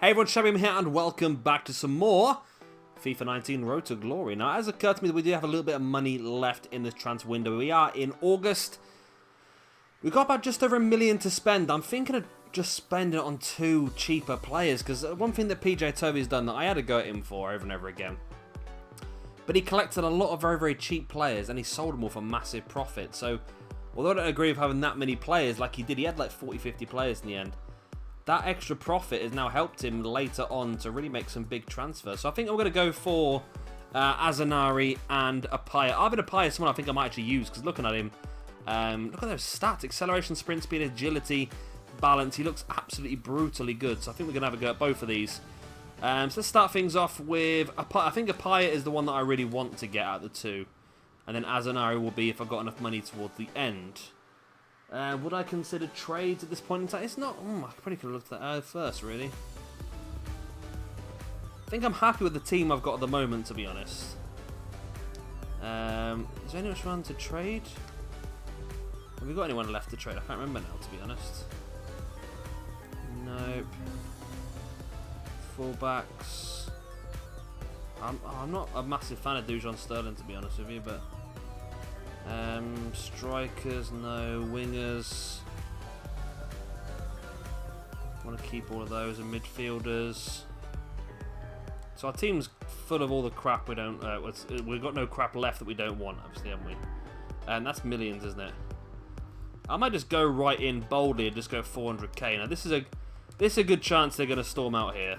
Hey everyone, Shabby here and welcome back to some more FIFA 19 Road to Glory. Now, as it occurred to me that we do have a little bit of money left in this transfer window. We are in August. We've got about just over $1 million to spend. I'm thinking of just spending it on two cheaper players, because one thing that PJ Toby's done that I had to go at him for over and over again. But he collected a lot of very, very cheap players and he sold them all for massive profit. So, although I don't agree with having that many players like he did, he had like 40, 50 players in the end. That extra profit has now helped him later on to really make some big transfers. So I think I'm going to go for Azanari and Apaya. Arvid Apaya is someone I think I might actually use, because looking at him, look at those stats. Acceleration, sprint speed, agility, balance. He looks absolutely brutally good. So I think we're going to have a go at both of these. So let's start things off with Apaya. I think Apaya is the one that I really want to get out of the two. And then Azanari will be if I've got enough money towards the end. Would I consider trades at this point in time? It's not... I probably could have looked at that first, really. I think I'm happy with the team I've got at the moment, to be honest. Is there anyone around to trade? Have we got anyone left to trade? I can't remember now, to be honest. Nope. Fullbacks. I'm not a massive fan of Dujon Sterling, to be honest with you, but... strikers, no. Wingers. Want to keep all of those. And midfielders. So our team's full of all the crap we don't... we've got no crap left that we don't want, obviously, haven't we? And that's millions, isn't it? I might just go right in boldly and just go 400k. Now, this is a good chance they're going to storm out here.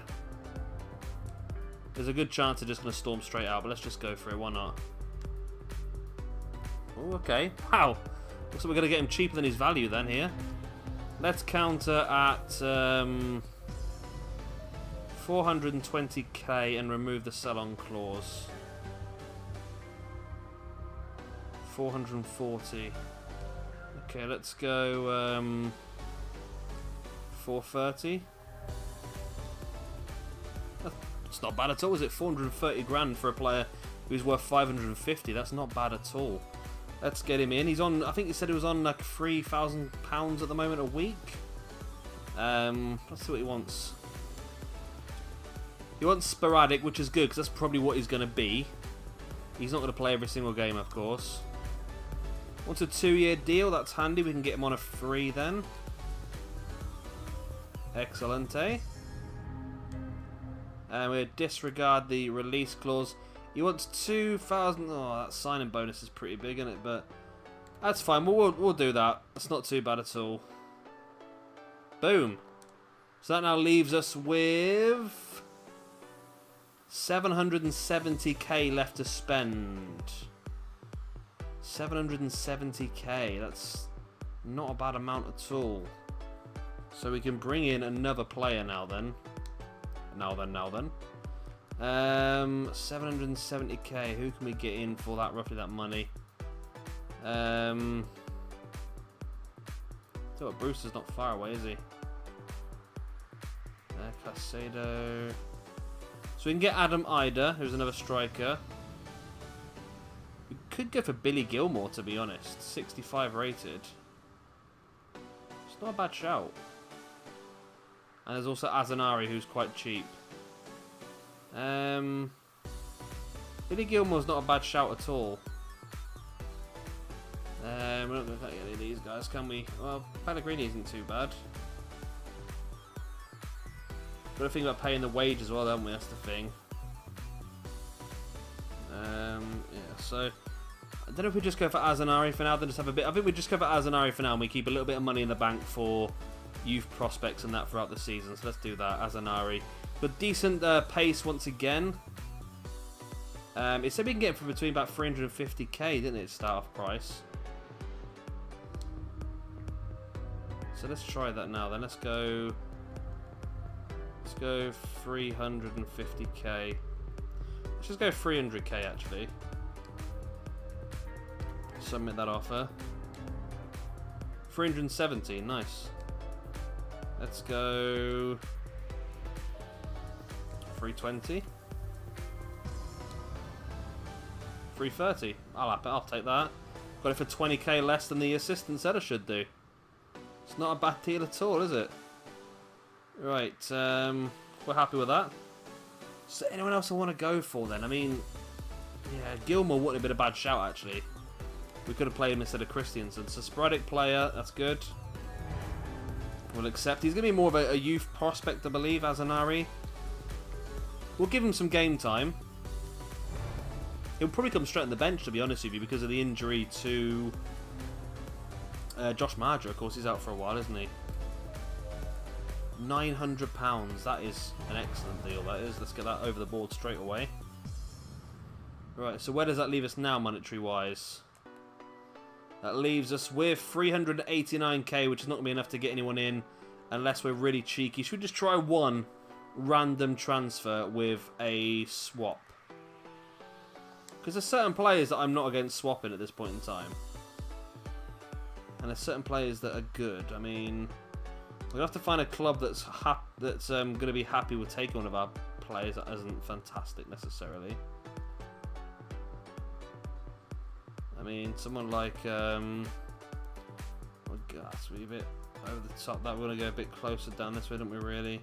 There's a good chance they're just going to storm straight out, but let's just go for it. Why not? Oh, okay. Wow. Looks like we're going to get him cheaper than his value then here. Let's counter at 420k and remove the sell-on clause. 440. Okay, let's go 430. That's not bad at all, is it? 430 grand for a player who's worth 550. That's not bad at all. Let's get him in. He's on, I think he said he was on like £3,000 at the moment a week. Let's see what he wants. He wants sporadic, which is good because that's probably what he's going to be. He's not going to play every single game, of course. Wants a 2-year deal. That's handy. We can get him on a free then. Excellente. And we'll disregard the release clause. He wants 2,000. Oh, that signing bonus is pretty big, isn't it? But that's fine. We'll do that. That's not too bad at all. Boom. So that now leaves us with 770k left to spend. 770k. That's not a bad amount at all. So we can bring in another player now then. Now then. 770k. Who can we get in for that? Roughly that money. So what, Brewster's not far away, is he? Casado. So we can get Adam Ida, who's another striker. We could go for Billy Gilmore, to be honest. 65 rated. It's not a bad shout. And there's also Azanari, who's quite cheap. Billy Gilmore's not a bad shout at all. We're not going to get any of these guys, can we? Well, Pellegrini isn't too bad. Got to think about paying the wage as well, don't we? That's the thing. Yeah, so I don't know if we just go for Azanari for now. Then just have a bit. I think we just go for Azanari for now, and we keep a little bit of money in the bank for youth prospects and that throughout the season. So let's do that. Azanari. But decent pace once again. It said we can get it for between about 350k, didn't it? Start off price. So let's try that now. Then let's go 350k. Let's just go 300k actually. Submit that offer. 370, nice. Let's go 320. 330. I'll take that. Got it for 20k less than the assistant said I should do. It's not a bad deal at all, is it? Right, We're happy with that. So anyone else I want to go for then? I mean, yeah, Gilmore wouldn't have been a bad shout actually. We could have played him instead of Christiansen. So sporadic player, that's good. We'll accept. He's going to be more of a youth prospect, I believe, Azanari. We'll give him some game time. He'll probably come straight on the bench, to be honest with you, because of the injury to Josh Marger. Of course, he's out for a while, isn't he? £900. That is an excellent deal, that is. Let's get that over the board straight away. Right, so where does that leave us now, monetary-wise? That leaves us with 389k, which is not going to be enough to get anyone in unless we're really cheeky. Should we just try one random transfer with a swap? Because there's certain players that I'm not against swapping at this point in time. And there's certain players that are good. I mean, we'll have to find a club that's going to be happy with taking one of our players that isn't fantastic necessarily. I mean, someone like, oh gosh, we're a bit over the top. That we're going to go a bit closer down this way, don't we, really?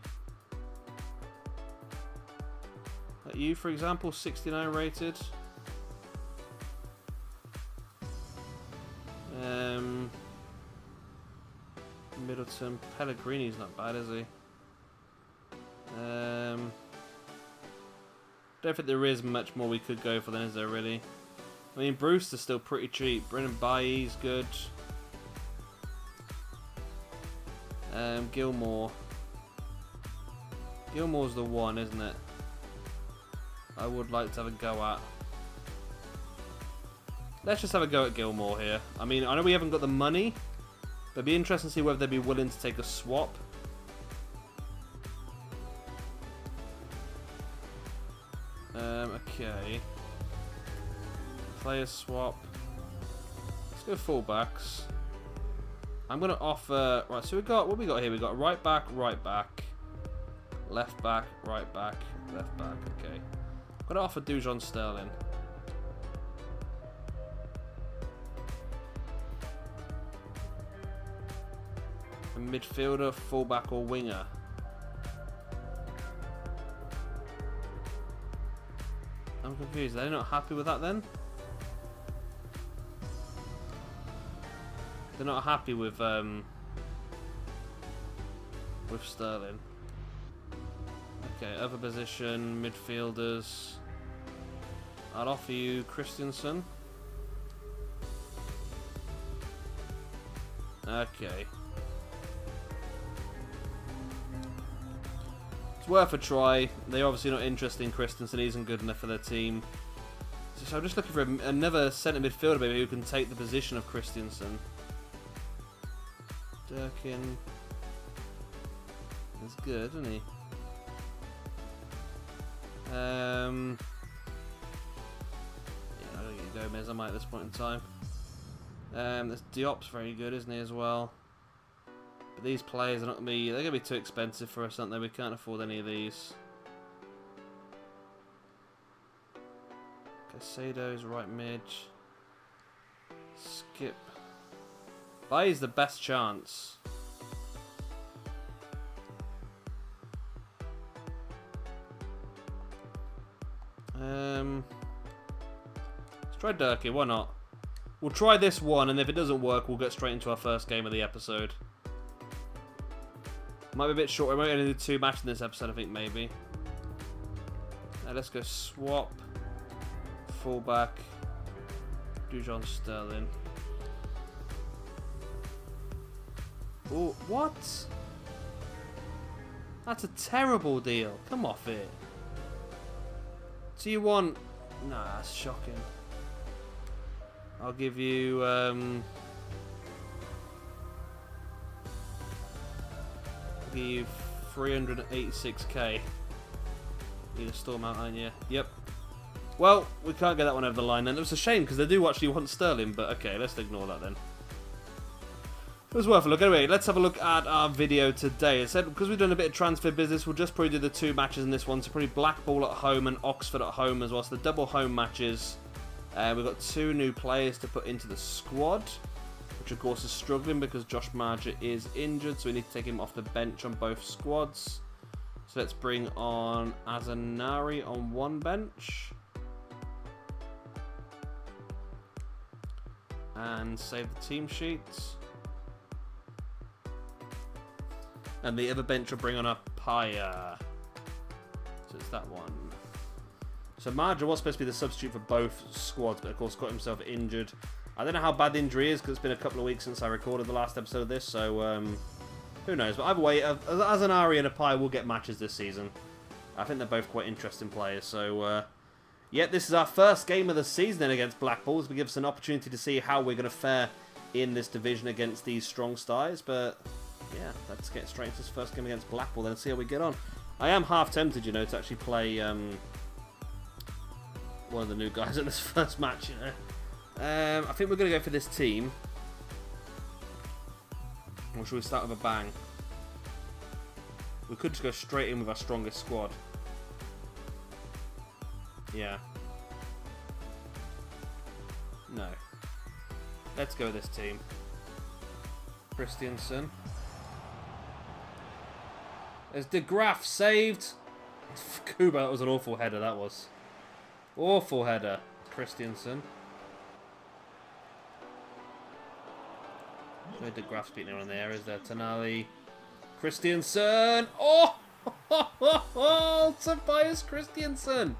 Like you, for example, 69 rated. Middleton, Pellegrini's not bad, is he? Don't think there is much more we could go for then, is there, really? I mean, Brewster's still pretty cheap. Brennan Bailly's good. Gilmore. Gilmore's the one, isn't it? I would like to have a go at. Let's just have a go at Gilmore here. I mean, I know we haven't got the money. But it'd be interesting to see whether they'd be willing to take a swap. Okay. Player swap. Let's go fullbacks. I'm going to offer... Right, so we got... What we got here? We got right back, left back, right back, left back. Okay. I'm going to offer Dujon Sterling. A midfielder, fullback, or winger. I'm confused. Are they not happy with that then? They're not happy with Sterling. Okay, other position, midfielders. I'll offer you Christiansen. Okay. It's worth a try. They're obviously not interested in Christensen. He isn't good enough for their team. So I'm just looking for another centre midfielder maybe who can take the position of Christensen. Durkin is good, isn't he? Yeah, I don't get Gomez. I might at this point in time. This Diop's very good, isn't he, as well? But these players are not gonna be. They're gonna be too expensive for us, aren't they? We can't afford any of these. Casado's right mid. Skip. Bay's the best chance. Let's try Durkee, why not? We'll try this one, and if it doesn't work, we'll get straight into our first game of the episode. Might be a bit short. We might only do 2 matches in this episode, I think, maybe. Let's go swap. Fullback. Dujon Sterling. Oh, what? That's a terrible deal. Come off it. So you want... Nah, that's shocking. I'll give you... I'll give you 386k. Need a storm out, aren't you? Yep. Well, we can't get that one over the line then. It was a shame because they do actually want Sterling, but okay, let's ignore that then. It was worth a look. Anyway, let's have a look at our video today. It said because we've done a bit of transfer business, we'll just probably do the 2 matches in this one. So probably Blackpool at home and Oxford at home as well. So the double home matches. We've got 2 new players to put into the squad, which of course is struggling because Josh Marger is injured, so we need to take him off the bench on both squads. So So let's bring on Azanari on one bench. And save the team sheets. And the other bench will bring on a Paya. So it's that one. So Marja was supposed to be the substitute for both squads, but of course got himself injured. I don't know how bad the injury is, because it's been a couple of weeks since I recorded the last episode of this, so who knows. But either way, Azanari and a Paya will get matches this season. I think they're both quite interesting players, so yeah, this is our first game of the season then against Blackpool. This will give us an opportunity to see how we're going to fare in this division against these strong styles, but yeah, let's get straight into this first game against Blackpool then and see how we get on. I am half tempted, you know, to actually play one of the new guys in this first match, you know. I think we're going to go for this team. Or should we start with a bang? We could just go straight in with our strongest squad. Yeah. No. Let's go with this team. Christiansen. There's De Graaf saved. Kuba, that was an awful header, that was. Awful header. Christiansen. No De Graaf's beating around there, is there? Tonali. Christiansen. Oh! Tobias Christiansen.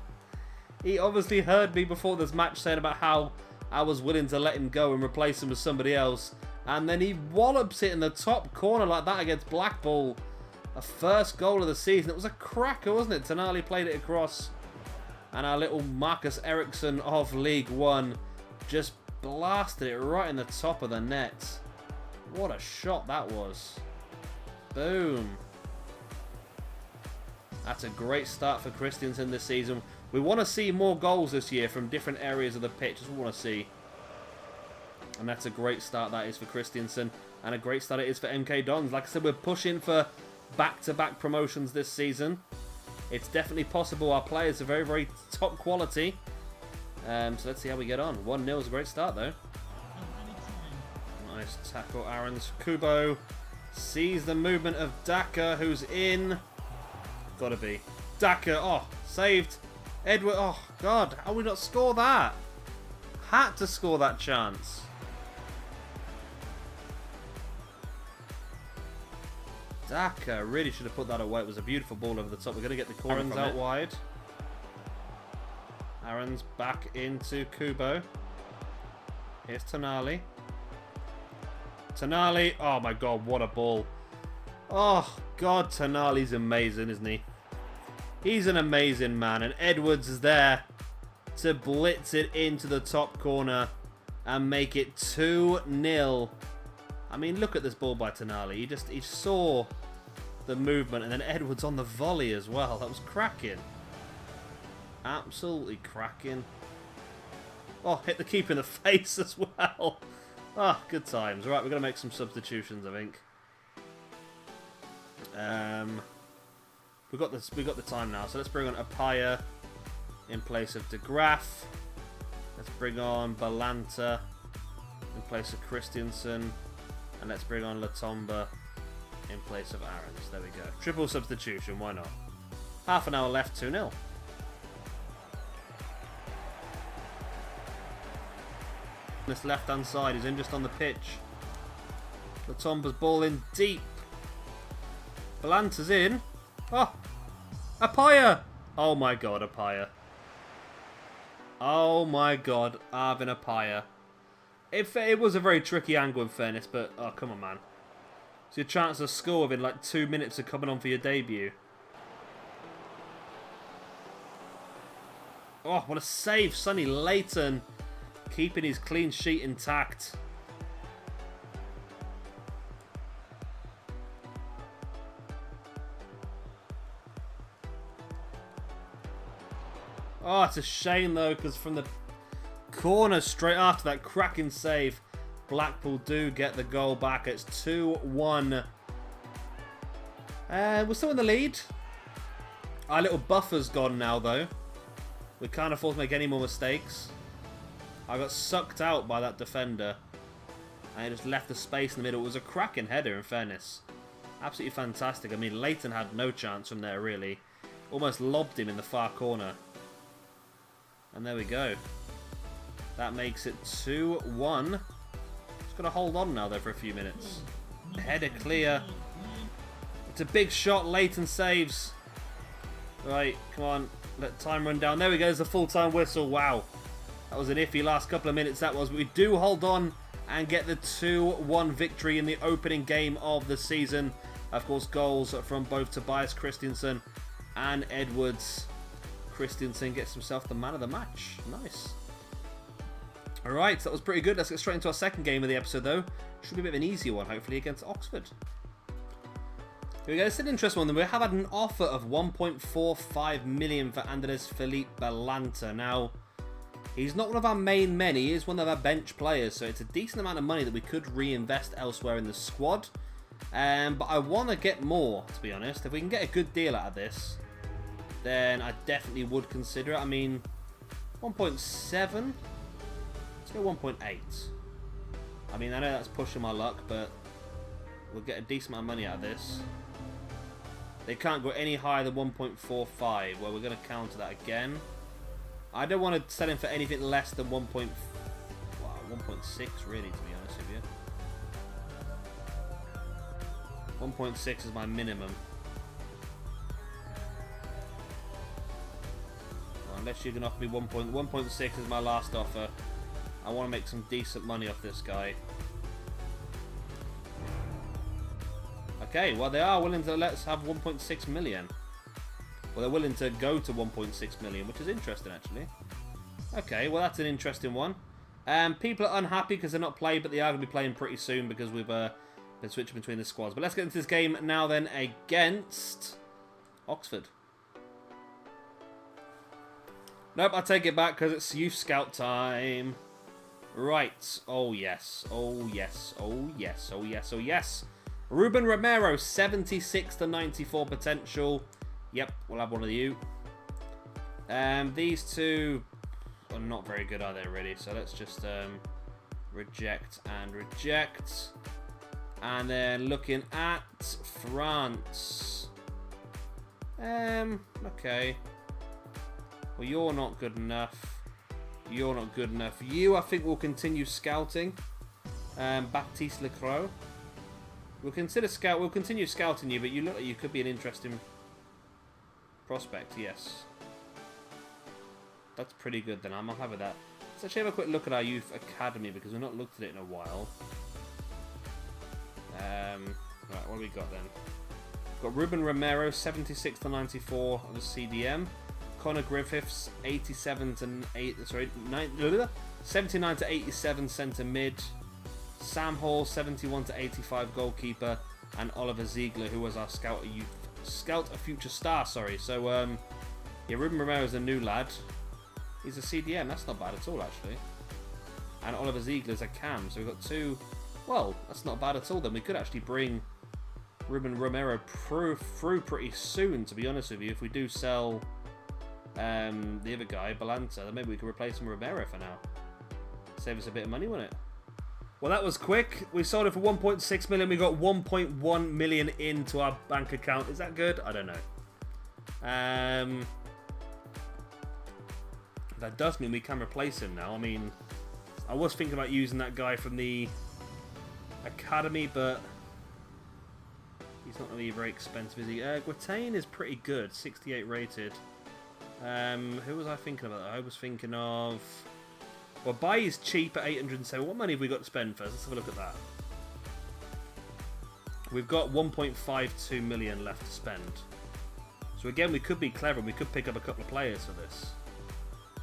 He obviously heard me before this match saying about how I was willing to let him go and replace him with somebody else. And then he wallops it in the top corner like that against Blackpool. A first goal of the season. It was a cracker, wasn't it? Tonali played it across. And our little Marcus Eriksson of League One just blasted it right in the top of the net. What a shot that was. Boom. That's a great start for Christiansen this season. We want to see more goals this year from different areas of the pitch. That's what we want to see. And that's a great start that is for Christiansen. And a great start it is for MK Dons. Like I said, we're pushing for back-to-back promotions this season. It's definitely possible. Our players are very, very top quality. So let's see how we get on. 1-0 is a great start, though. Nice tackle, Aaron's. Kubo sees the movement of Daka, who's in. Gotta be. Daka, oh, saved. Edward, oh, God, how we not score that? Had to score that chance. Daka really should have put that away. It was a beautiful ball over the top. We're going to get the corner out wide. Aaron's back into Kubo. Here's Tonali. Tonali. Oh, my God. What a ball. Oh, God. Tonali's amazing, isn't he? He's an amazing man. And Edwards is there to blitz it into the top corner and make it 2-0. I mean, look at this ball by Tonali. He saw the movement, and then Edwards on the volley as well. That was cracking. Absolutely cracking. Oh, hit the keeper in the face as well. Ah, good times. Right, we're going to make some substitutions, I think. We got the time now, so let's bring on Apaya in place of De Graaf. Let's bring on Balanta in place of Christiansen. And let's bring on Latomba in place of Aarons. There we go. Triple substitution, why not? Half an hour left, 2-0. This left-hand side is in just on the pitch. Latomba's ball in deep. Balanta's in. Oh! Apaya! Oh my God, Apaya. Oh my God, Arvin Apaya. It was a very tricky angle in fairness, but oh, come on, man. It's your chance to score within like 2 minutes of coming on for your debut. Oh, what a save. Sonny Layton keeping his clean sheet intact. Oh, it's a shame though, because from the corner straight after that cracking save, Blackpool do get the goal back. It's 2-1. We're still in the lead. Our little buffer's gone now, though. We can't afford to make any more mistakes. I got sucked out by that defender. And he just left the space in the middle. It was a cracking header, in fairness. Absolutely fantastic. I mean, Leighton had no chance from there, really. Almost lobbed him in the far corner. And there we go. That makes it 2-1. Just got to hold on now, though, for a few minutes. Header clear. It's a big shot. Leighton saves. Right, come on. Let time run down. There we go. There's a full-time whistle. Wow. That was an iffy last couple of minutes, that was. But we do hold on and get the 2-1 victory in the opening game of the season. Of course, goals from both Tobias Christiansen and Edwards. Christiansen gets himself the man of the match. Nice. Alright, that was pretty good. Let's get straight into our second game of the episode, though. Should be a bit of an easier one, hopefully, against Oxford. Here we go. It's an interesting one. We have had an offer of 1.45 million for Andres Felipe Balanta. Now, he's not one of our main men. He is one of our bench players, so it's a decent amount of money that we could reinvest elsewhere in the squad. But I want to get more, to be honest. If we can get a good deal out of this, then I definitely would consider it. I mean, 1.7? Let's go 1.8. I mean, I know that's pushing my luck, but we'll get a decent amount of money out of this. They can't go any higher than 1.45. Well, we're going to counter that again. I don't want to sell him for anything less than 1.6, really, to be honest with you. 1.6 is my minimum. Well, unless you can offer me 1.6 is my last offer. I want to make some decent money off this guy. Okay, well, they are willing to let us have 1.6 million. Well, they're willing to go to 1.6 million, which is interesting, actually. Okay, well, that's an interesting one. People are unhappy because they're not playing, but they are going to be playing pretty soon because we've been switching between the squads. But let's get into this game now, then, against Oxford. Nope, I take it back because it's youth scout time. Right. Oh, yes. Oh, yes. Oh, yes. Oh, yes. Oh, yes. Ruben Romero, 76 to 94 potential. Yep, we'll have one of you. These two are not very good, are they, really? So let's just reject and reject. And then looking at France. Okay. Well, you're not good enough. You're not good enough. You, I think, will continue scouting. Baptiste Lecroix. We'll continue scouting you, but you look like you could be an interesting prospect, yes. That's pretty good then. I'm happy with that. Let's actually have a quick look at our youth academy because we've not looked at it in a while. Right, what have we got then? We've got Ruben Romero, 76 to 94 on the CDM. Connor Griffiths, 79 to 87 centre mid. Sam Hall, 71 to 85 goalkeeper, and Oliver Ziegler, who was our scout a future star. Sorry. So yeah, Ruben Romero is a new lad. He's a CDM. That's not bad at all, actually. And Oliver Ziegler is a cam. So we've got two. Well, that's not bad at all. Then we could actually bring Ruben Romero through pretty soon. To be honest with you, if we do sell the other guy, Balanta, then maybe we could replace him with Romero for now. Save us a bit of money, wouldn't it? Well, that was quick. We sold it for 1.6 million. We got 1.1 million into our bank account. Is that good? I don't know. That does mean we can replace him now. I mean, I was thinking about using that guy from the academy, but he's not going to be very expensive, is he? Guatain is pretty good. 68 rated. Who was I thinking about? I was thinking of... Well, buy is cheap at 807. What money have we got to spend first? Let's have a look at that. We've got 1.52 million left to spend. So again, we could be clever and we could pick up a couple of players for this.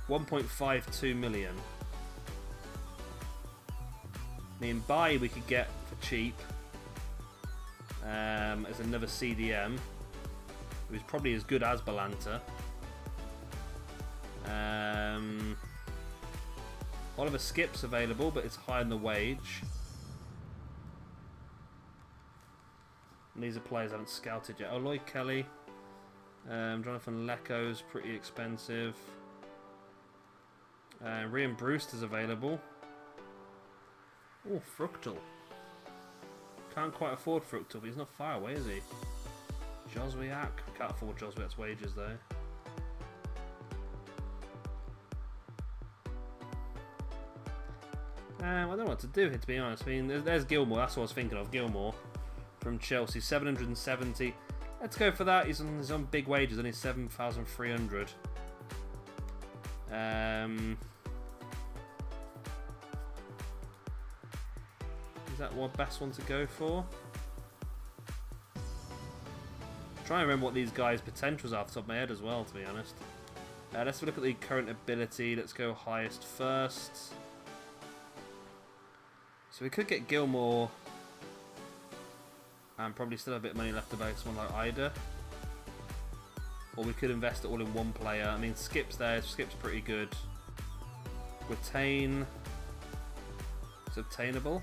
1.52 million. I mean, buy we could get for cheap. As another CDM. Who's probably as good as Balanta. Oliver Skip's available, but it's high in the wage. And these are players I haven't scouted yet. Oh, Lloyd Kelly. Jonathan Lecco's pretty expensive. Rian Brewster's available. Oh, Fructal. Can't quite afford Fructal, but he's not far away, is he? Joswiak. Can't afford Joswiak's wages, though. I don't know what to do here, to be honest. I mean, there's Gilmore. That's what I was thinking of. Gilmore from Chelsea, 770. Let's go for that. He's on big wages, only 7,300. Is that what best one to go for? Trying to remember what these guys' potentials are off the top of my head as well, to be honest. Let's look at the current ability. Let's go highest first. So we could get Gilmore and probably still have a bit of money left to buy someone like Ida. Or we could invest it all in one player. I mean, Skip's there. Skip's pretty good. Retain. It's obtainable.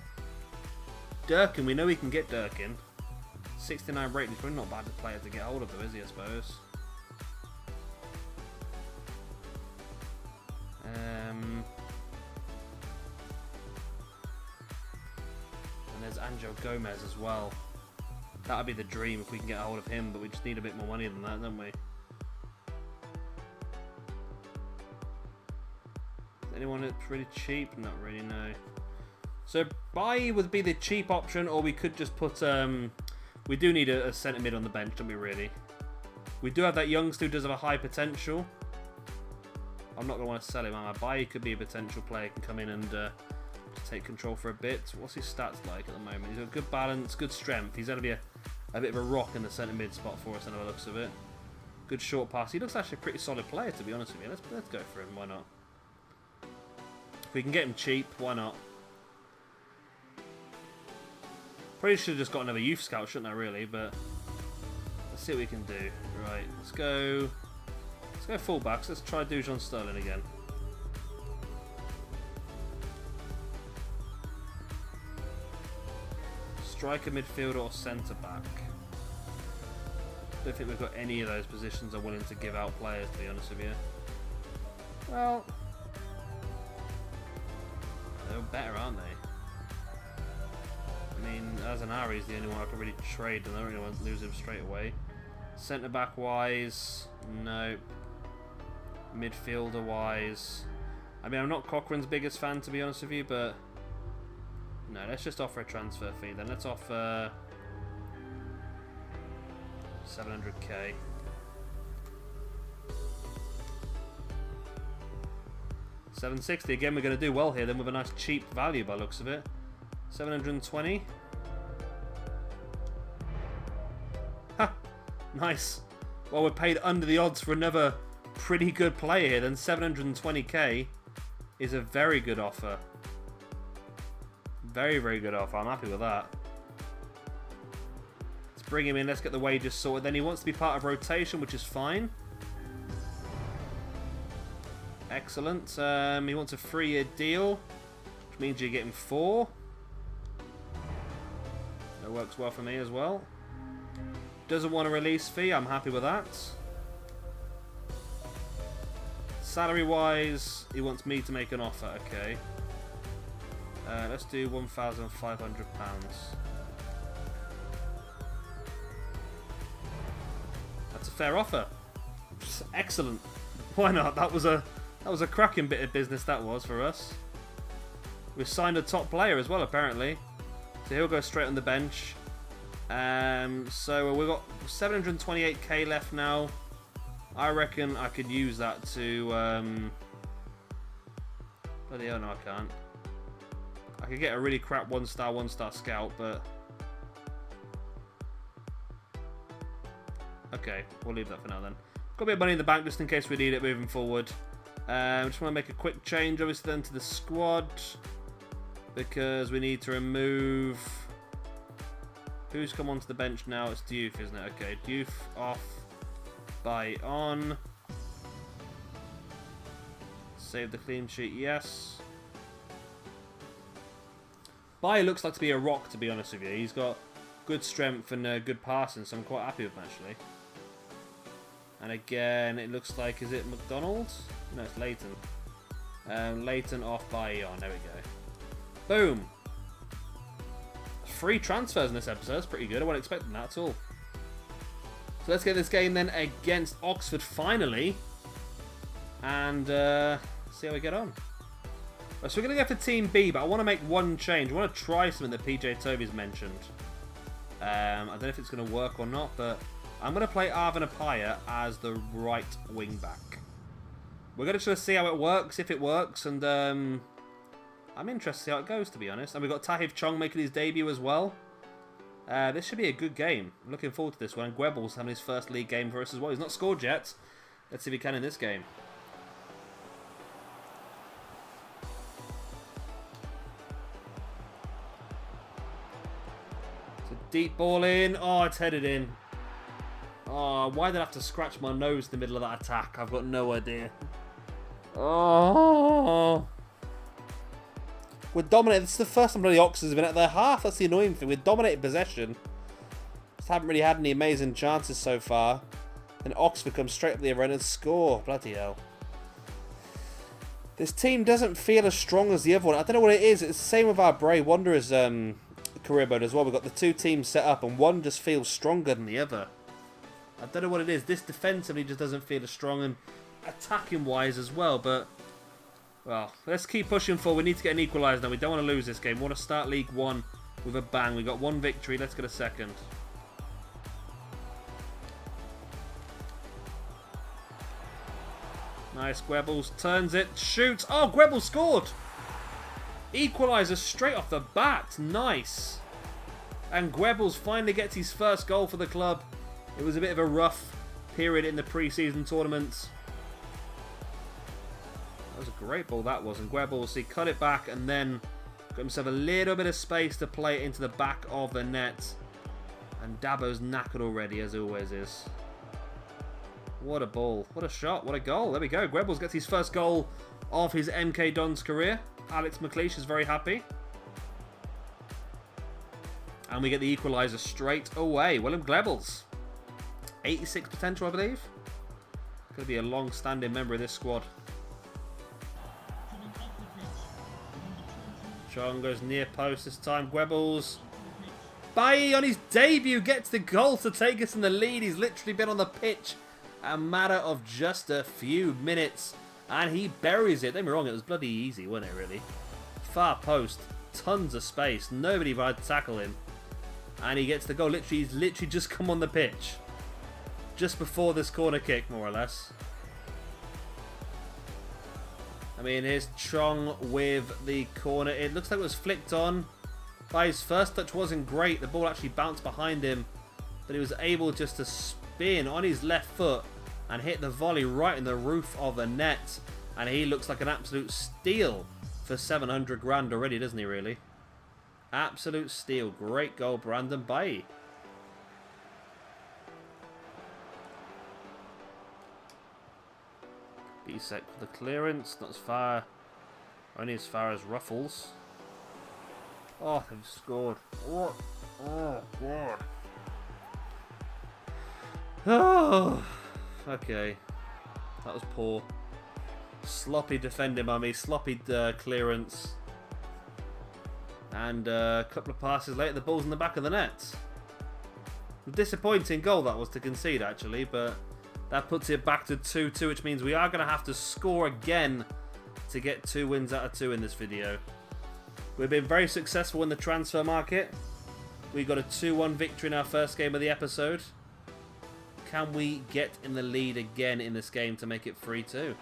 Durkin, we know we can get Durkin. 69 rating, probably not bad player to get hold of though, is he, I suppose? And there's Angel Gomez as well. That would be the dream if we can get a hold of him, but we just need a bit more money than that, don't we? Is anyone that's really cheap? Not really, no. So buy would be the cheap option, or we could just put... we do need a centre mid on the bench, don't we, really? We do have that youngster who does have a high potential. I'm not going to want to sell him, am I? Buy could be a potential player, can come in and take control for a bit. What's his stats like at the moment? He's got good balance, good strength. He's going to be a bit of a rock in the centre mid spot for us, by the looks of it. Good short pass. He looks actually a pretty solid player, to be honest with you. Let's go for him. Why not? If we can get him cheap, why not? Probably should have just got another youth scout, shouldn't I, really? But let's see what we can do. Right, let's go fullbacks. Let's try Dujon Sterling again. Striker, midfielder, or centre back. Don't think we've got any of those positions I'm willing to give out players, to be honest with you. Well, they're better, aren't they? I mean, Azanari is the only one I can really trade, and I don't really want to lose him straight away. Centre back wise, nope. Midfielder wise, I mean, I'm not Cochrane's biggest fan, to be honest with you, but no, let's just offer a transfer fee then. Let's offer 700k. $760 again. We're going to do well here then with a nice cheap value by looks of it. 720. Ha! Nice. Well, we're paid under the odds for another pretty good player here. Then 720k is a very good offer. Very, very good offer. I'm happy with that. Let's bring him in. Let's get the wages sorted. Then he wants to be part of rotation, which is fine. Excellent. He wants a 3-year deal, which means you're getting 4. That works well for me as well. Doesn't want a release fee. I'm happy with that. Salary-wise, he wants me to make an offer. Okay. Let's do £1,500. That's a fair offer. Excellent. Why not? That was a cracking bit of business, that was, for us. We've signed a top player as well, apparently. So he'll go straight on the bench. So we've got 728k left now. I reckon I could use that to... bloody hell, no, I can't. I could get a really crap 1-star scout, but... Okay, we'll leave that for now then. Got a bit of money in the bank just in case we need it moving forward. Just want to make a quick change, obviously, then to the squad. Because we need to remove... Who's come onto the bench now? It's Diouf, isn't it? Okay, Diouf off. Buy on. Save the clean sheet, yes. Buy looks like to be a rock, to be honest with you. He's got good strength and good passing, so I'm quite happy with him, actually. And again, it looks like, is it McDonald? No, it's Leighton. Leighton off by on. There we go. Boom. free transfers in this episode. That's pretty good. I wasn't expecting that at all. So let's get this game then against Oxford finally. And see how we get on. So we're going to go for Team B, but I want to make one change. I want to try something that PJ Toby's mentioned. I don't know if it's going to work or not, but I'm going to play Arvin Apaya as the right wing back. We're going to try to see how it works, if it works, and I'm interested to see how it goes, to be honest. And we've got Tahith Chong making his debut as well. This should be a good game. I'm looking forward to this one. And Gwebel's having his first league game for us as well. He's not scored yet. Let's see if he can in this game. It's a deep ball in. Oh, it's headed in. Oh, why did I have to scratch my nose in the middle of that attack? I've got no idea. Oh. We're dominating. This is the first time the Oxers have been at their half. That's the annoying thing. We're dominating possession. Just haven't really had any amazing chances so far. And Oxford come straight up the other end and score. Bloody hell. This team doesn't feel as strong as the other one. I don't know what it is. It's the same with our Bray Wanderers career mode as well. We've got the two teams set up and one just feels stronger than the other. I don't know what it is. This defensively just doesn't feel as strong and attacking wise as well, but well, let's keep pushing forward. We need to get an equaliser now. We don't want to lose this game. We want to start League One with a bang. We got one victory. Let's get a second. Nice. Gwebels turns it, shoots. Oh, Gwebels scored. Equaliser straight off the bat. Nice. And Gwebels finally gets his first goal for the club. It was a bit of a rough period in the pre-season tournaments. That was a great ball, that was. And Gwebels, he cut it back and then got himself a little bit of space to play it into the back of the net. And Dabo's knackered already, as he always is. What a ball. What a shot. What a goal. There we go. Gwebels gets his first goal of his MK Dons career. Alex McLeish is very happy. And we get the equaliser straight away. Willem Gwebels. 86 potential, I believe. Going to be a long-standing member of this squad. Chong goes near post this time. Gwebels. Bailly on his debut gets the goal to take us in the lead. He's literally been on the pitch a matter of just a few minutes. And he buries it. Don't get me wrong, it was bloody easy, wasn't it, really? Far post. Tons of space. Nobody tried to tackle him. And he gets the goal. He's literally just come on the pitch. Just before this corner kick, more or less. I mean, here's Chong with the corner. It looks like it was flicked on. By his first touch wasn't great. The ball actually bounced behind him. But he was able just to spin on his left foot and hit the volley right in the roof of the net. And he looks like an absolute steal for 700 grand already, doesn't he, really? Absolute steal. Great goal, Brandon Bailly. Bisek for the clearance, not as far, only as far as Ruffles. Oh, they've scored. Oh, God. Oh, okay. That was poor. Sloppy defending by me, sloppy clearance. And a couple of passes later, the ball's in the back of the net. Disappointing goal that was to concede, actually, but that puts it back to 2-2, which means we are going to have to score again to get 2 wins out of 2 in this video. We've been very successful in the transfer market. We got a 2-1 victory in our first game of the episode. Can we get in the lead again in this game to make it 3-2?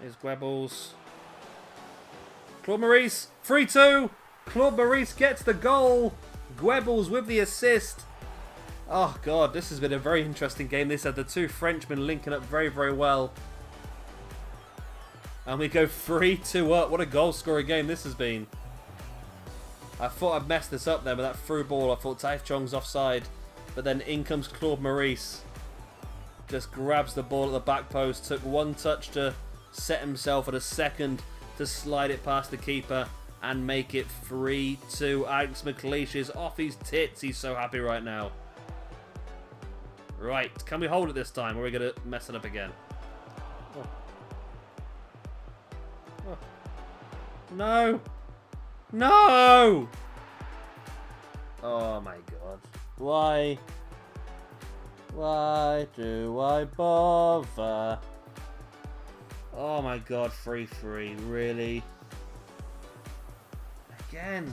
Here's Gwebels. Claude Maurice, 3-2. Claude Maurice gets the goal. Gwebels with the assist. Oh, God, this has been a very interesting game. This had the two Frenchmen linking up very, very well. And we go 3-2 up. What a goal-scoring game this has been. I thought I'd messed this up there with that through ball. I thought Tahith Chong's offside. But then in comes Claude Maurice. Just grabs the ball at the back post. Took one touch to set himself, and a second to slide it past the keeper and make it 3-2. Alex McLeish is off his tits. He's so happy right now. Right, can we hold it this time, or are we going to mess it up again? Oh. Oh. No! No! Oh my god. Why? Why do I bother? Oh my god, 3-3. Really? Again?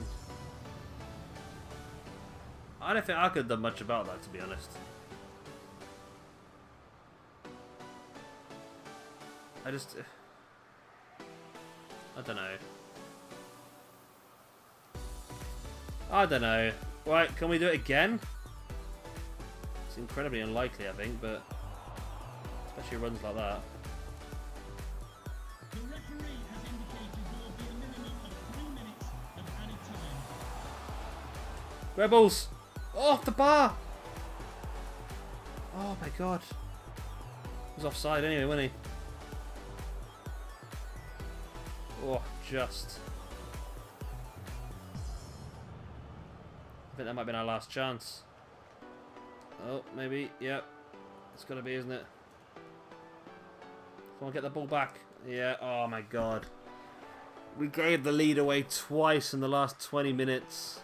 I don't think I could have done much about that, to be honest. I don't know. I don't know. Right, can we do it again? It's incredibly unlikely, I think, but especially runs like that. The referee has indicated there will be a minimum of 3 minutes of added time. Rebels! Off the bar! Oh my god. He was offside anyway, wasn't he? Oh, just. I think that might have been our last chance. Oh, maybe. Yep. It's got to be, isn't it? Come on, get the ball back. Yeah. Oh, my God. We gave the lead away twice in the last 20 minutes.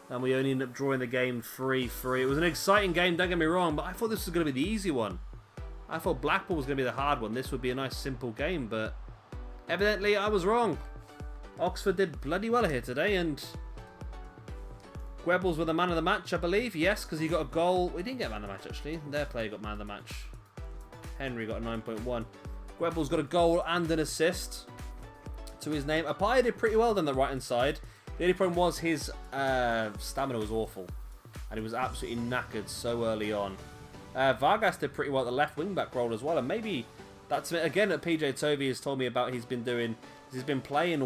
And we only ended up drawing the game 3-3. It was an exciting game, don't get me wrong, but I thought this was going to be the easy one. I thought Blackpool was going to be the hard one. This would be a nice, simple game, but evidently I was wrong. Oxford did bloody well here today, and Gwebbles were the man of the match, I believe. Yes, because he got a goal. We didn't get man of the match, actually. Their player got man of the match. Henry got a 9.1. Gwebbles got a goal and an assist to his name. Apaya did pretty well on the right-hand side. The only problem was his stamina was awful. And he was absolutely knackered so early on. Vargas did pretty well at the left wing-back role as well. And maybe that's again that PJ Tovey has told me about he's been playing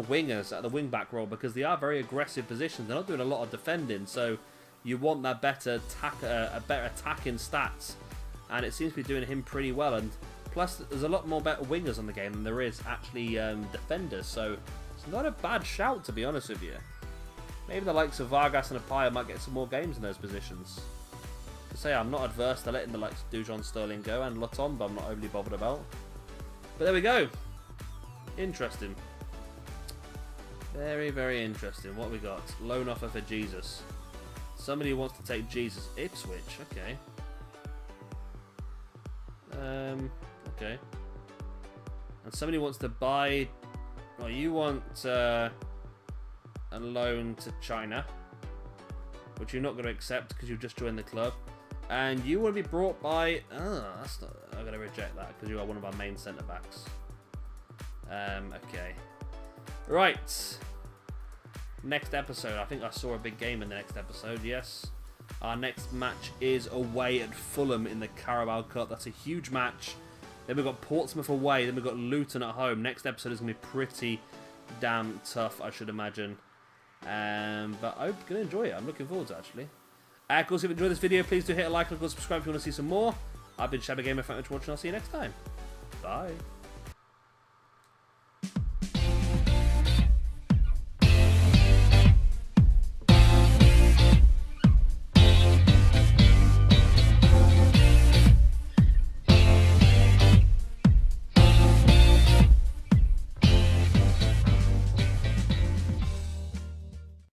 wingers at the wing-back role because they are very aggressive positions. They're not doing a lot of defending. So you want that better better attacking stats. And it seems to be doing him pretty well. And plus, there's a lot more better wingers on the game than there is actually defenders. So it's not a bad shout, to be honest with you. Maybe the likes of Vargas and Apaya might get some more games in those positions. To say I'm not adverse to letting the likes of Dujon Sterling go and Luton, but I'm not overly bothered about. But there we go. Interesting. Very, very interesting. What we got? Loan offer for Jesus. Somebody wants to take Jesus. Ipswich. Okay. Okay. And somebody wants to buy. Well, you want a loan to China, which you're not going to accept because you've just joined the club, and you want to be brought by. Oh, that's not. I'm going to reject that because you are one of our main centre backs. Okay. Right. Next episode. I think I saw a big game in the next episode. Yes. Our next match is away at Fulham in the Carabao Cup. That's a huge match. Then we've got Portsmouth away. Then we've got Luton at home. Next episode is going to be pretty damn tough, I should imagine. But I'm going to enjoy it. I'm looking forward to it, actually. Of course, if you enjoyed this video, please do hit a like, and subscribe if you want to see some more. I've been Shabba Gamer. Thank you for watching. I'll see you next time. Bye.